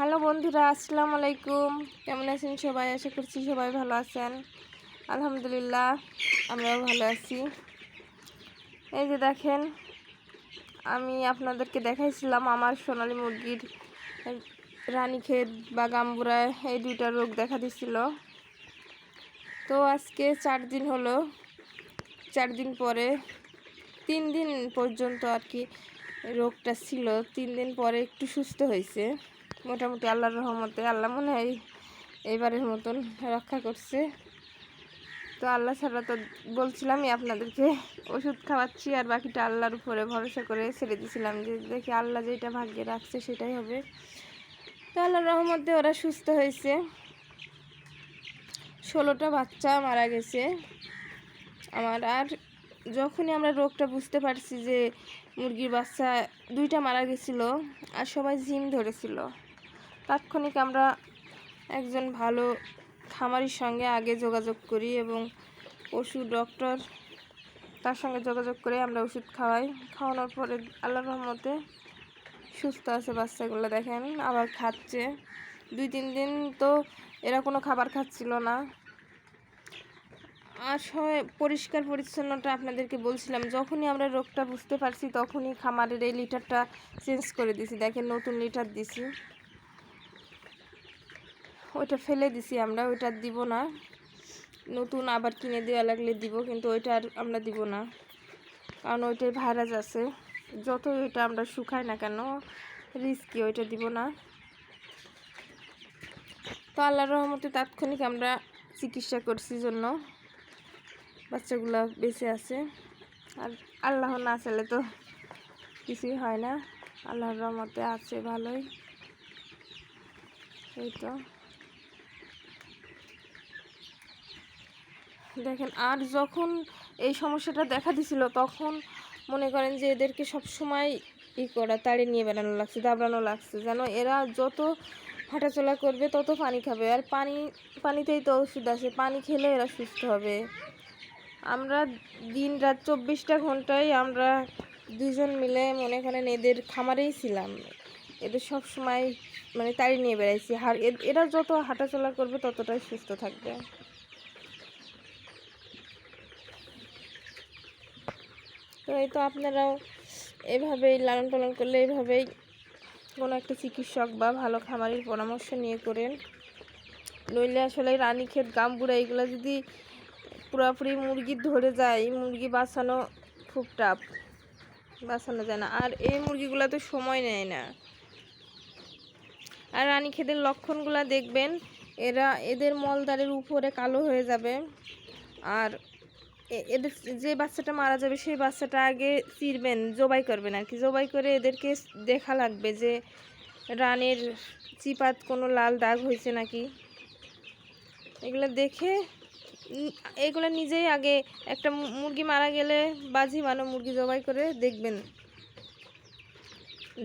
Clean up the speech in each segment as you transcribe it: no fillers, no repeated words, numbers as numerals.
Hello বন্ধুরা, আসসালামু আলাইকুম। কেমন আছেন সবাই? আশা করছি সবাই ভালো আছেন। আলহামদুলিল্লাহ, আমরাও ভালো আছি। এই যে দেখেন, আমি আপনাদেরকে দেখাইছিলাম আমার সোনালী মুরগির রানীক্ষেত বা গাম্বুরা এই দুইটা রোগ দেখা দিছিল। তো আজকে 4 দিন হলো। 4 দিন পরে 3 দিন পর্যন্ত আর কি রোগটা ছিল। 3 দিন পরে একটু সুস্থ হয়েছে মোটামুটি, আল্লাহর রহমতে। আল্লাহ মনে হয় এইবারের মতন রক্ষা করছে। তো আল্লাহ ছাড়া তো বলছিলামই আপনাদেরকে, ওষুধ খাওয়াচ্ছি আর বাকিটা আল্লাহর উপরে ভরসা করে ছেড়ে দিয়েছিলাম যে দেখি আল্লাহ যেটা ভাগ্যে রাখছে সেটাই হবে। তো আল্লাহর রহমতে ওরা সুস্থ হয়েছে। 16টা বাচ্চা মারা গেছে আমার। আর যখনই আমরা রোগটা বুঝতে পারছি যে মুরগির বাচ্চা 2টা মারা গেছিলো আর সবাই ঝিম ধরেছিল, তাৎক্ষণিক আমরা একজন ভালো খামারির সঙ্গে আগে যোগাযোগ করি এবং পশু ডক্টর তার সঙ্গে যোগাযোগ করে আমরা ওষুধ খাওয়াই। খাওয়ানোর পরে আল্লাহর রহমতে সুস্থ আছে বাচ্চাগুলো। দেখেন আবার খাচ্ছে। 2-3 দিন তো এরা কোনো খাবার খাচ্ছিল না। আর পরিষ্কার পরিচ্ছন্নতা আপনাদেরকে বলছিলাম, যখনই আমরা রোগটা বুঝতে পারছি তখনই খামারের এই লিটারটা চেঞ্জ করে দিছি। দেখেন নতুন লিটার দিছি, ওইটা ফেলে দিছি আমরা, ওইটা দিব না। নতুন আবার কিনে দেওয়া লাগলে দিব, কিন্তু ওইটা আর আমরা দিব না, কারণ ওইটাই ভাইরাস আছে। যত ওইটা আমরা শুকাই না কেন রিস্কি, ওইটা দিব না। তো আল্লাহর রহমতে তাৎক্ষণিক আমরা চিকিৎসা করছি জন্য বাচ্চাগুলা বেঁচে আছে। আর আল্লাহ না চাইলে তো কিছুই হয় না, আল্লাহর রহমতে আছে ভালোই। এই তো দেখেন, আর যখন এই সমস্যাটা দেখা দিছিল তখন মনে করেন যে এদেরকে সবসময় তাড়িয়ে নিয়ে বেড়ানো লাগছে, দাবড়ানো লাগছে, যেন এরা যত হাঁটাচলা করবে তত পানি খাবে। আর পানিতেই তো ওষুধ আছে, পানি খেলে এরা সুস্থ হবে। আমরা দিন রাত 24টা ঘন্টায় আমরা 2জন মিলে মনে করেন এদের খামারেই ছিলাম। এদের সব সময় মানে তাড়িয়ে নিয়ে বেড়াইছি। এরা যত হাঁটাচলা করবে ততটাই সুস্থ থাকবে। তো এই তো আপনারাও এভাবেই লালন পালন করলে, এইভাবেই কোনো একটা চিকিৎসক বা ভালো খামারির পরামর্শ নিয়ে করেন। নইলে আসলে রানীক্ষেত গাম্বুরা এগুলো যদি পুরোপুরি মুরগি ধরে যায়, মুরগি বাঁচানো খুব টাফ, বাঁচানো যায় না। আর এই মুরগিগুলো তো সময় নেয় না। আর রানীক্ষেতের লক্ষণগুলো দেখবেন, এদের মলদ্বারের উপরে কালো হয়ে যাবে। আর এদের যে বাচ্চাটা মারা যাবে সেই বাচ্চাটা আগে চিরবেন, জবাই করবেন আর কি। জবাই করে এদেরকে দেখা লাগবে যে রানের চিপাত কোনো লাল দাগ হয়েছে নাকি। এগুলো দেখে এগুলো নিজেই আগে একটা মুরগি মারা গেলে বা ঝিমানো মুরগি জবাই করে দেখবেন,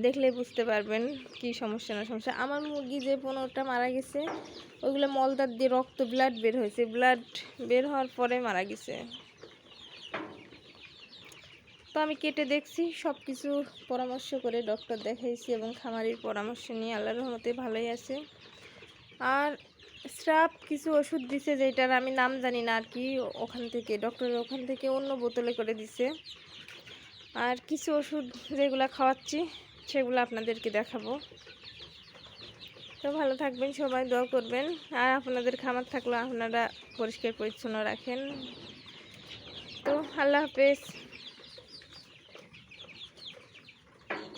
দেখলেই বুঝতে পারবেন কি সমস্যা না সমস্যা। আমার মুরগি যে 15টা মারা গেছে ওইগুলো মলদার দিয়ে রক্ত ব্লাড বের হয়েছে, ব্লাড বের হওয়ার পরে মারা গেছে। তো আমি কেটে দেখছি, সব কিছু পরামর্শ করে ডক্টর দেখাইছি এবং খামারির পরামর্শ নিয়ে আল্লাহর রহমতে ভালোই আছে। আর স্রাব কিছু ওষুধ দিছে যেটার আমি নাম জানি না আর কি, ওখান থেকে ডক্টরের ওখান থেকে অন্য বোতলে করে দিছে। আর কিছু ওষুধ যেগুলো খাওয়াচ্ছি সেগুলো আপনাদেরকে দেখাবো। তো ভালো থাকবেন সবাই, দোয়া করবেন। আর আপনাদের খামার থাকলে আপনারা পরিষ্কার পরিচ্ছন্ন রাখেন। তো আল্লাহ হাফেজ।